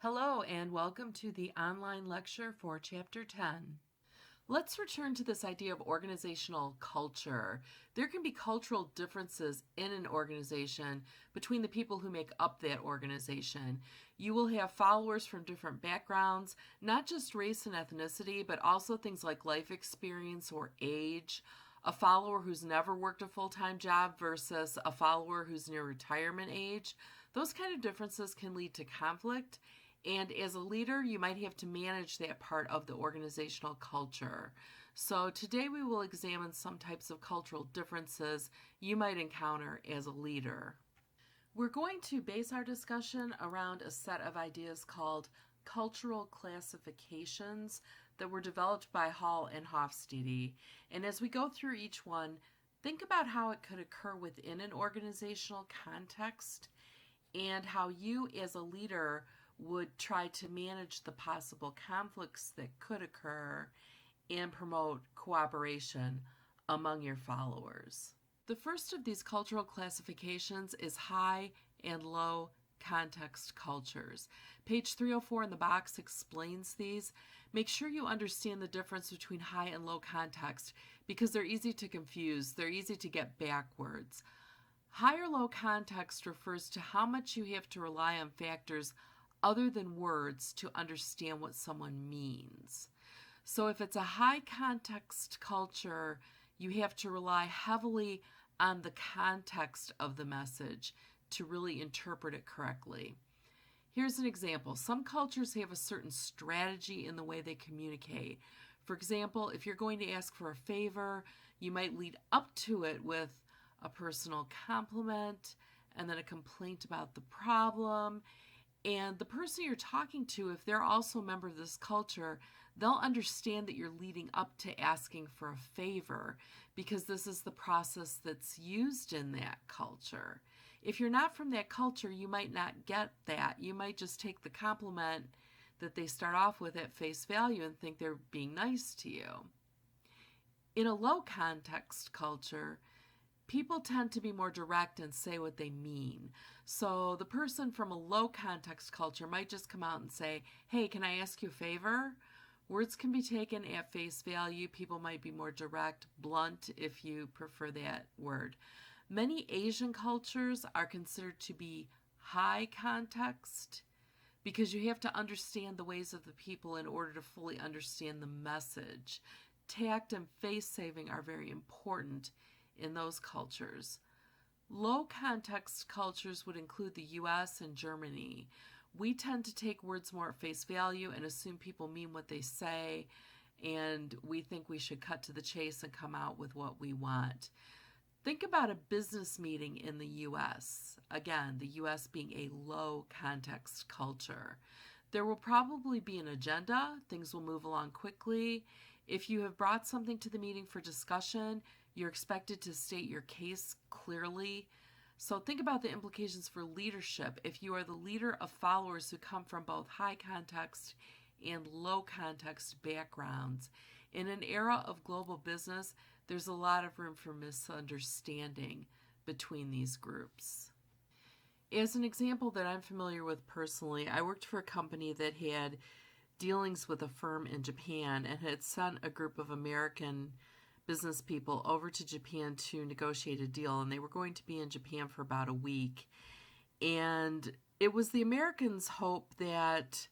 Hello and welcome to the online lecture for Chapter 10. Let's return to this idea of organizational culture. There can be cultural differences in an organization between the people who make up that organization. You will have followers from different backgrounds, not just race and ethnicity, but also things like life experience or age. A follower who's never worked a full-time job versus a follower who's near retirement age. Those kind of differences can lead to conflict. And as a leader, you might have to manage that part of the organizational culture. So today we will examine some types of cultural differences you might encounter as a leader. We're going to base our discussion around a set of ideas called cultural classifications that were developed by Hall and Hofstede. And as we go through each one, think about how it could occur within an organizational context and how you as a leader would try to manage the possible conflicts that could occur and promote cooperation among your followers. The first of these cultural classifications is high and low context cultures. Page 304 in the box explains these. Make sure you understand the difference between high and low context because they're easy to confuse. They're easy to get backwards. High or low context refers to how much you have to rely on factors other than words to understand what someone means. So if it's a high context culture, you have to rely heavily on the context of the message to really interpret it correctly. Here's an example. Some cultures have a certain strategy in the way they communicate. For example, if you're going to ask for a favor, you might lead up to it with a personal compliment and then a complaint about the problem. And the person you're talking to, if they're also a member of this culture, they'll understand that you're leading up to asking for a favor because this is the process that's used in that culture. If you're not from that culture, you might not get that. You might just take the compliment that they start off with at face value and think they're being nice to you. In a low context culture, people tend to be more direct and say what they mean. So the person from a low context culture might just come out and say, hey, can I ask you a favor? Words can be taken at face value. People might be more direct, blunt, if you prefer that word. Many Asian cultures are considered to be high context because you have to understand the ways of the people in order to fully understand the message. Tact and face saving are very important in those cultures. Low context cultures would include the US and Germany. We tend to take words more at face value and assume people mean what they say, and we think we should cut to the chase and come out with what we want. Think about a business meeting in the US. Again, the US being a low context culture. There will probably be an agenda. Things will move along quickly. If you have brought something to the meeting for discussion, you're expected to state your case clearly. So think about the implications for leadership. If you are the leader of followers who come from both high context and low context backgrounds, in an era of global business, there's a lot of room for misunderstanding between these groups. As an example that I'm familiar with personally, I worked for a company that had dealings with a firm in Japan and had sent a group of American business people over to Japan to negotiate a deal, and they were going to be in Japan for about a week. And it was the Americans' hope that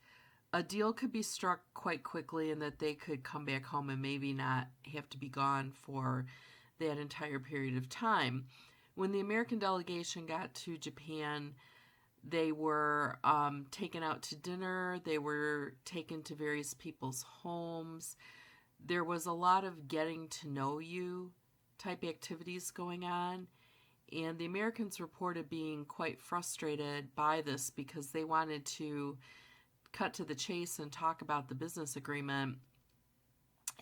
a deal could be struck quite quickly and that they could come back home and maybe not have to be gone for that entire period of time. When the American delegation got to Japan, they were taken out to dinner. They were taken to various people's homes. There was a lot of getting to know you type activities going on. And the Americans reported being quite frustrated by this because they wanted to cut to the chase and talk about the business agreement.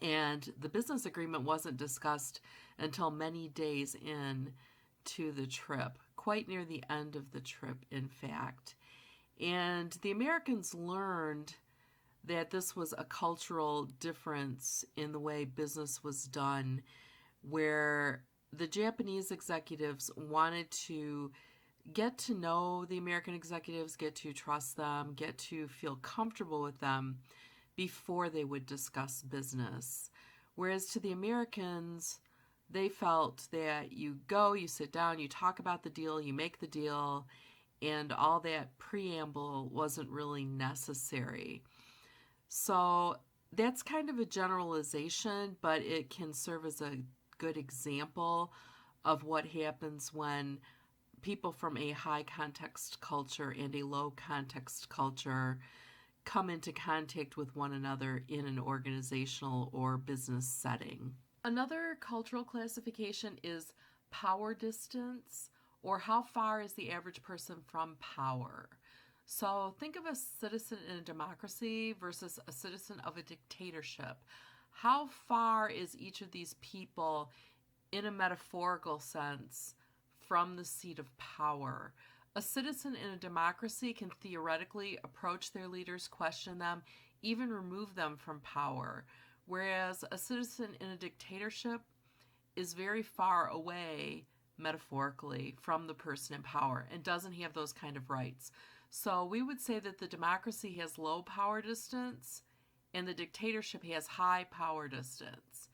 And the business agreement wasn't discussed until many days in to the trip, quite near the end of the trip, in fact. And the Americans learned that this was a cultural difference in the way business was done, where the Japanese executives wanted to get to know the American executives, get to trust them, get to feel comfortable with them before they would discuss business. Whereas to the Americans, they felt that you go, you sit down, you talk about the deal, you make the deal, and all that preamble wasn't really necessary. So that's kind of a generalization, but it can serve as a good example of what happens when people from a high context culture and a low context culture come into contact with one another in an organizational or business setting. Another cultural classification is power distance, or how far is the average person from power. So think of a citizen in a democracy versus a citizen of a dictatorship. How far is each of these people, in a metaphorical sense, from the seat of power? A citizen in a democracy can theoretically approach their leaders, question them, even remove them from power, whereas a citizen in a dictatorship is very far away, metaphorically, from the person in power and doesn't have those kind of rights. So we would say that the democracy has low power distance and the dictatorship has high power distance.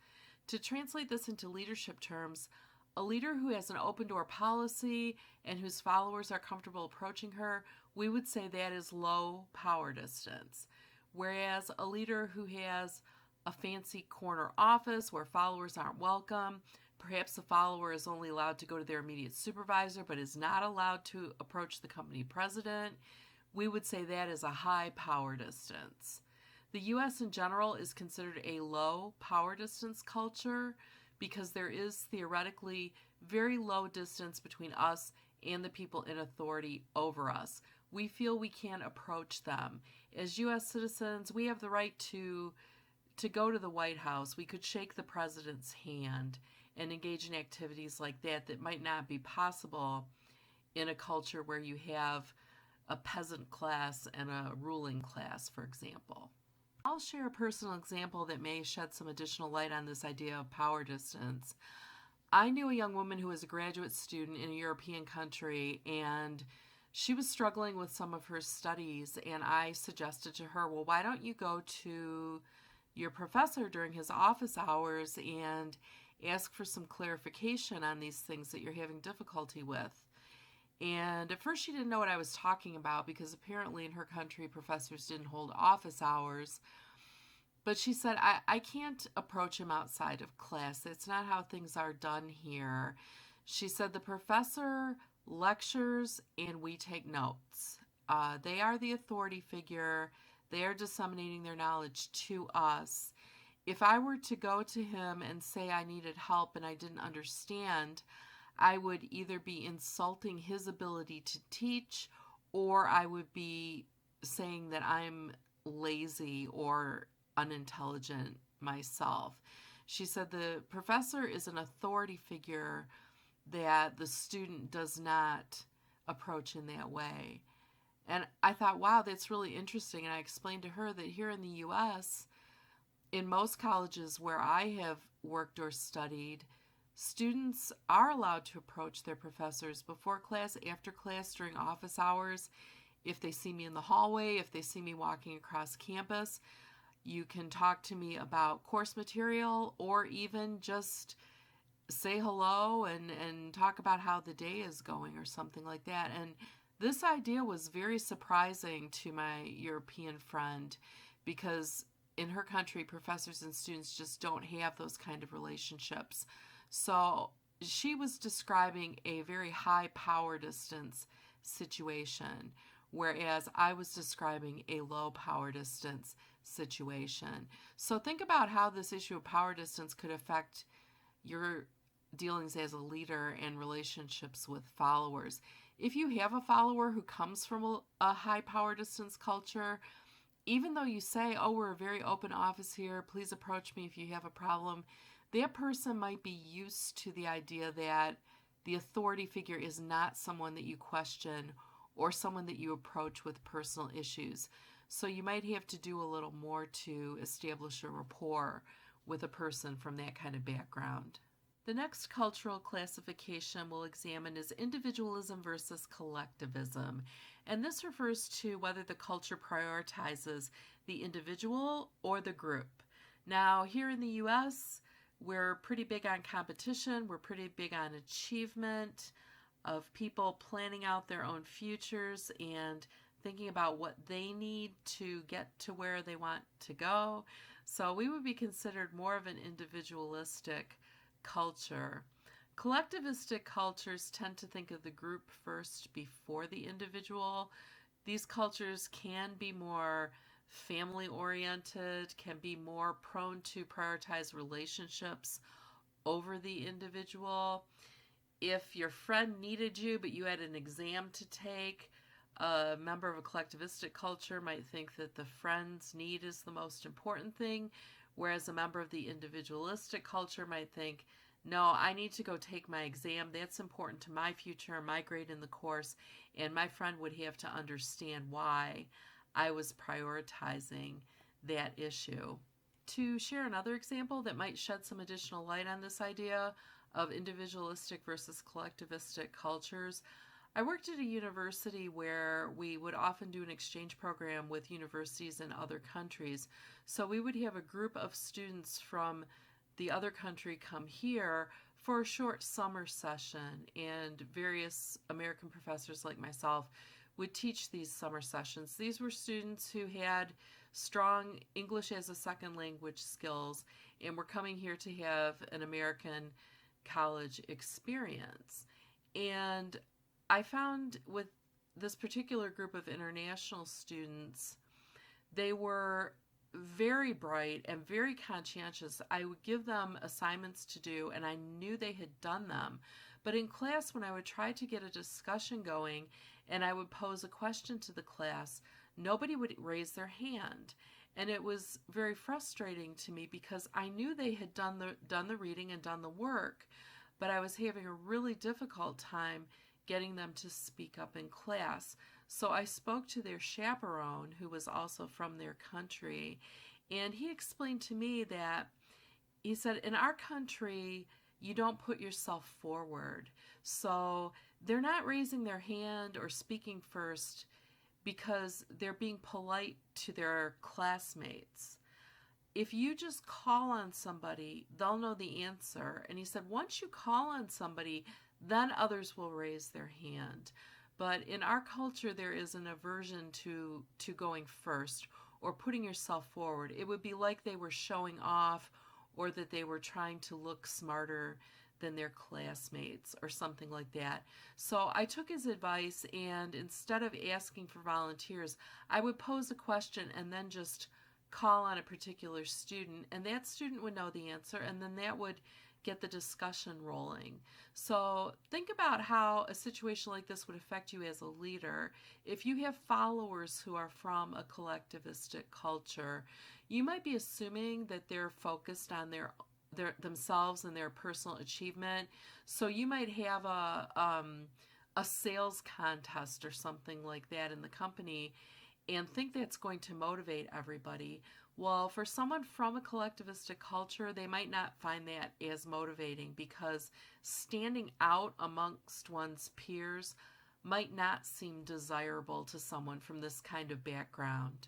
To translate this into leadership terms, a leader who has an open door policy and whose followers are comfortable approaching her, we would say that is low power distance. Whereas a leader who has a fancy corner office where followers aren't welcome, perhaps the follower is only allowed to go to their immediate supervisor but is not allowed to approach the company president, we would say that is a high power distance. The U.S. in general is considered a low power distance culture because there is theoretically very low distance between us and the people in authority over us. We feel we can approach them. As U.S. citizens, we have the right to go to the White House. We could shake the president's hand and engage in activities like that that might not be possible in a culture where you have a peasant class and a ruling class, for example. I'll share a personal example that may shed some additional light on this idea of power distance. I knew a young woman who was a graduate student in a European country, and she was struggling with some of her studies, and I suggested to her, well, why don't you go to your professor during his office hours and ask for some clarification on these things that you're having difficulty with. And at first she didn't know what I was talking about because apparently in her country professors didn't hold office hours. But she said, I can't approach him outside of class. That's not how things are done here. She said the professor lectures and we take notes. They are the authority figure. They are disseminating their knowledge to us. If I were to go to him and say I needed help and I didn't understand, I would either be insulting his ability to teach, or I would be saying that I'm lazy or unintelligent myself. She said the professor is an authority figure that the student does not approach in that way. And I thought, wow, that's really interesting. And I explained to her that here in the U.S., in most colleges where I have worked or studied, students are allowed to approach their professors before class, after class, during office hours. If they see me in the hallway, if they see me walking across campus, you can talk to me about course material or even just say hello and talk about how the day is going or something like that. And this idea was very surprising to my European friend because in her country, professors and students just don't have those kind of relationships. So she was describing a very high power distance situation, whereas I was describing a low power distance situation. So think about how this issue of power distance could affect your dealings as a leader and relationships with followers. If you have a follower who comes from a high power distance culture, even though you say, oh, we're a very open office here, please approach me if you have a problem, that person might be used to the idea that the authority figure is not someone that you question or someone that you approach with personal issues. So you might have to do a little more to establish a rapport with a person from that kind of background. The next cultural classification we'll examine is individualism versus collectivism. And this refers to whether the culture prioritizes the individual or the group. Now, here in the US, we're pretty big on competition, we're pretty big on achievement, of people planning out their own futures and thinking about what they need to get to where they want to go. So we would be considered more of an individualistic culture. Collectivistic cultures tend to think of the group first before the individual. These cultures can be more family oriented, can be more prone to prioritize relationships over the individual. If your friend needed you but you had an exam to take, a member of a collectivistic culture might think that the friend's need is the most important thing, whereas a member of the individualistic culture might think, no, I need to go take my exam. That's important to my future, my grade in the course, and my friend would have to understand why I was prioritizing that issue. To share another example that might shed some additional light on this idea of individualistic versus collectivistic cultures, I worked at a university where we would often do an exchange program with universities in other countries. So we would have a group of students from the other country come here for a short summer session, and various American professors like myself would teach these summer sessions. These were students who had strong English as a second language skills and were coming here to have an American college experience. And I found with this particular group of international students, they were very bright and very conscientious. I would give them assignments to do, and I knew they had done them. But in class, when I would try to get a discussion going and I would pose a question to the class, nobody would raise their hand. And it was very frustrating to me because I knew they had done the reading and done the work, but I was having a really difficult time getting them to speak up in class. So I spoke to their chaperone, who was also from their country, and he explained to me that, he said, in our country, you don't put yourself forward. So they're not raising their hand or speaking first because they're being polite to their classmates. If you just call on somebody, they'll know the answer. And he said, once you call on somebody, then others will raise their hand. But in our culture, there is an aversion to going first or putting yourself forward. It would be like they were showing off or that they were trying to look smarter than their classmates or something like that. So I took his advice, and instead of asking for volunteers, I would pose a question and then just call on a particular student, and that student would know the answer, and then that would get the discussion rolling. So think about how a situation like this would affect you as a leader. If you have followers who are from a collectivistic culture, you might be assuming that they're focused on their themselves and their personal achievement. So you might have a sales contest or something like that in the company and think that's going to motivate everybody. Well, for someone from a collectivistic culture, they might not find that as motivating because standing out amongst one's peers might not seem desirable to someone from this kind of background.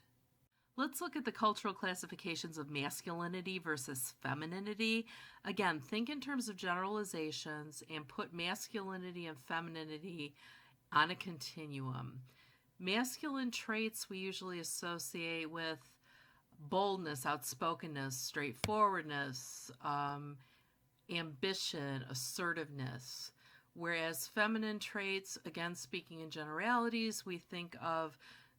Let's look at the cultural classifications of masculinity versus femininity. Again, think in terms of generalizations and put masculinity and femininity on a continuum. Masculine traits we usually associate with boldness, outspokenness, straightforwardness, ambition, assertiveness. Whereas feminine traits, again speaking in generalities, we think of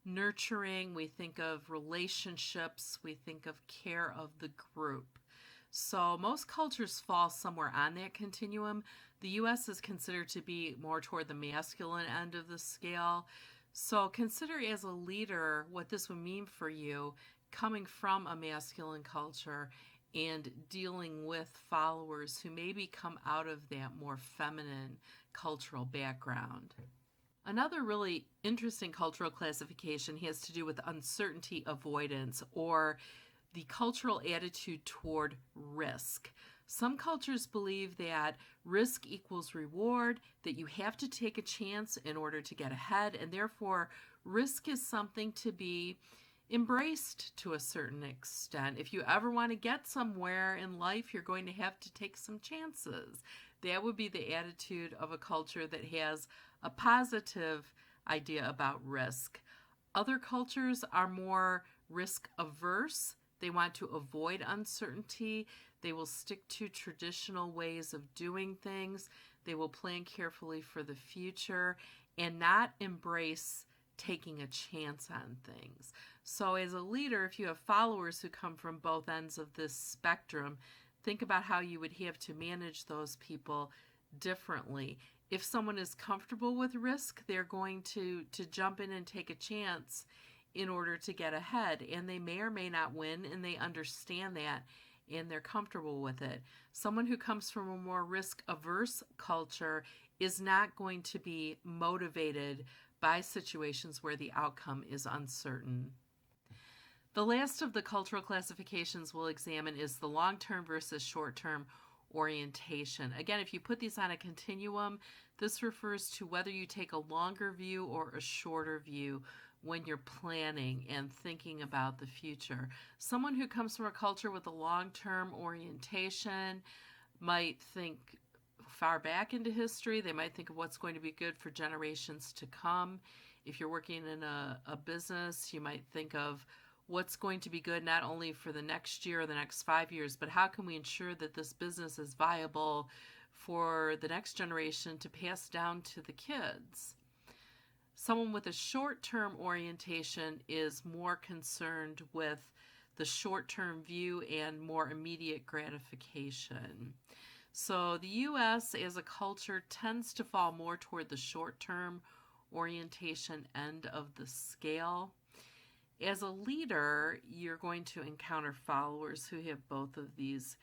nurturing, we think of relationships, we think of care of the group. So most cultures fall somewhere on that continuum. The US is considered to be more toward the masculine end of the scale. So consider as a leader what this would mean for you coming from a masculine culture and dealing with followers who maybe come out of that more feminine cultural background. Another really interesting cultural classification has to do with uncertainty avoidance, or the cultural attitude toward risk. Some cultures believe that risk equals reward, that you have to take a chance in order to get ahead, and therefore risk is something to be embraced to a certain extent. If you ever want to get somewhere in life, you're going to have to take some chances. That would be the attitude of a culture that has a positive idea about risk. Other cultures are more risk averse. They want to avoid uncertainty. They will stick to traditional ways of doing things. They will plan carefully for the future and not embrace taking a chance on things. So as a leader, if you have followers who come from both ends of this spectrum, think about how you would have to manage those people differently. If someone is comfortable with risk, they're going to jump in and take a chance in order to get ahead, and they may or may not win, and they understand that and they're comfortable with it. Someone who comes from a more risk-averse culture is not going to be motivated by situations where the outcome is uncertain. The last of the cultural classifications we'll examine is the long-term versus short-term orientation. Again, if you put these on a continuum, this refers to whether you take a longer view or a shorter view when you're planning and thinking about the future. Someone who comes from a culture with a long-term orientation might think far back into history. They might think of what's going to be good for generations to come. If you're working in a business, you might think of what's going to be good not only for the next year or the next 5 years, but how can we ensure that this business is viable for the next generation to pass down to the kids. Someone with a short-term orientation is more concerned with the short-term view and more immediate gratification. So the U.S. as a culture tends to fall more toward the short-term orientation end of the scale. As a leader, you're going to encounter followers who have both of these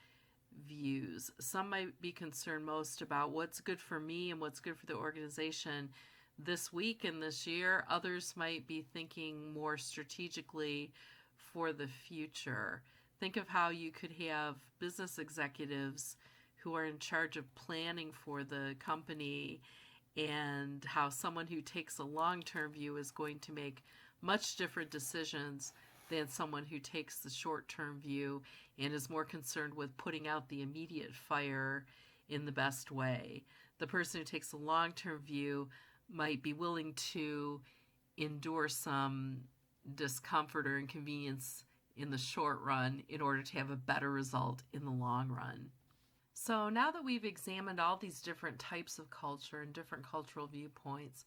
views. Some might be concerned most about what's good for me and what's good for the organization this week and this year. Others might be thinking more strategically for the future. Think of how you could have business executives who are in charge of planning for the company, and how someone who takes a long-term view is going to make much different decisions than someone who takes the short-term view and is more concerned with putting out the immediate fire in the best way. The person who takes a long-term view might be willing to endure some discomfort or inconvenience in the short run in order to have a better result in the long run. So now that we've examined all these different types of culture and different cultural viewpoints,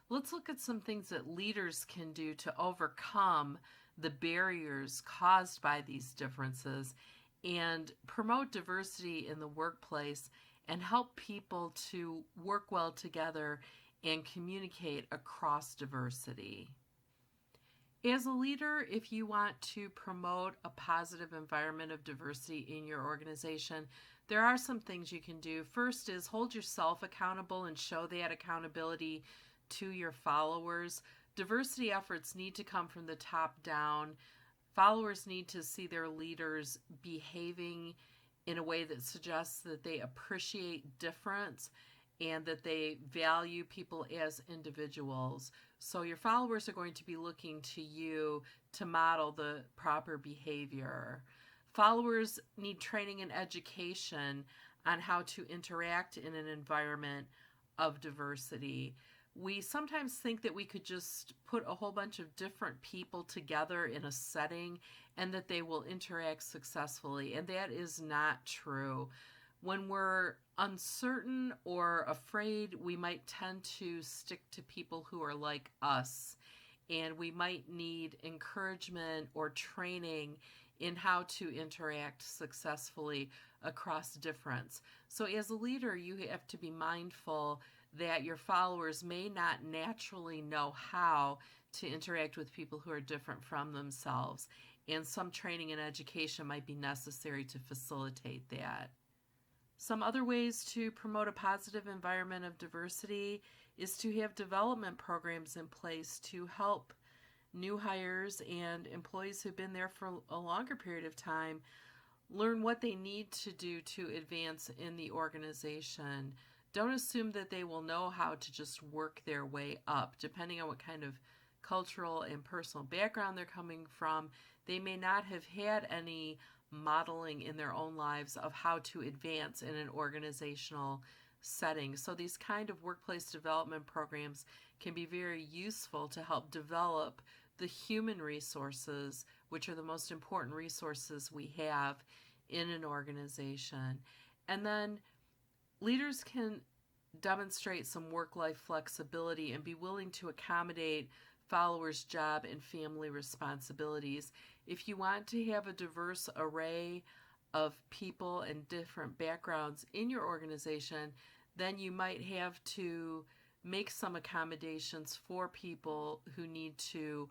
let's look at some things that leaders can do to overcome the barriers caused by these differences and promote diversity in the workplace and help people to work well together and communicate across diversity. As a leader, if you want to promote a positive environment of diversity in your organization, there are some things you can do. First is hold yourself accountable and show that accountability to your followers. Diversity efforts need to come from the top down. Followers need to see their leaders behaving in a way that suggests that they appreciate difference and that they value people as individuals. So your followers are going to be looking to you to model the proper behavior. Followers need training and education on how to interact in an environment of diversity. We sometimes think that we could just put a whole bunch of different people together in a setting and that they will interact successfully, and that is not true. When we're uncertain or afraid, we might tend to stick to people who are like us, and we might need encouragement or training in how to interact successfully across difference. So as a leader, you have to be mindful that your followers may not naturally know how to interact with people who are different from themselves, and some training and education might be necessary to facilitate that. Some other ways to promote a positive environment of diversity is to have development programs in place to help new hires and employees who've been there for a longer period of time Learn what they need to do to advance in the organization. Don't assume that they will know how to just work their way up. Depending on what kind of cultural and personal background they're coming from, they may not have had any modeling in their own lives of how to advance in an organizational setting. So these kind of workplace development programs can be very useful to help develop the human resources, which are the most important resources we have in an organization. And then leaders can demonstrate some work-life flexibility and be willing to accommodate followers' job and family responsibilities. If you want to have a diverse array of people and different backgrounds in your organization, then you might have to make some accommodations for people who need to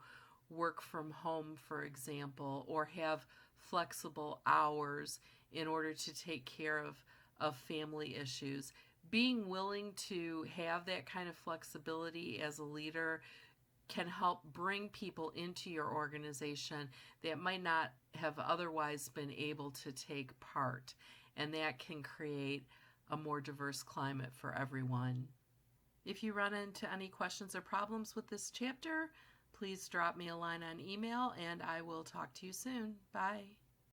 work from home, for example, or have flexible hours in order to take care of family issues. Being willing to have that kind of flexibility as a leader can help bring people into your organization that might not have otherwise been able to take part. And that can create a more diverse climate for everyone. If you run into any questions or problems with this chapter, please drop me a line on email and I will talk to you soon. Bye.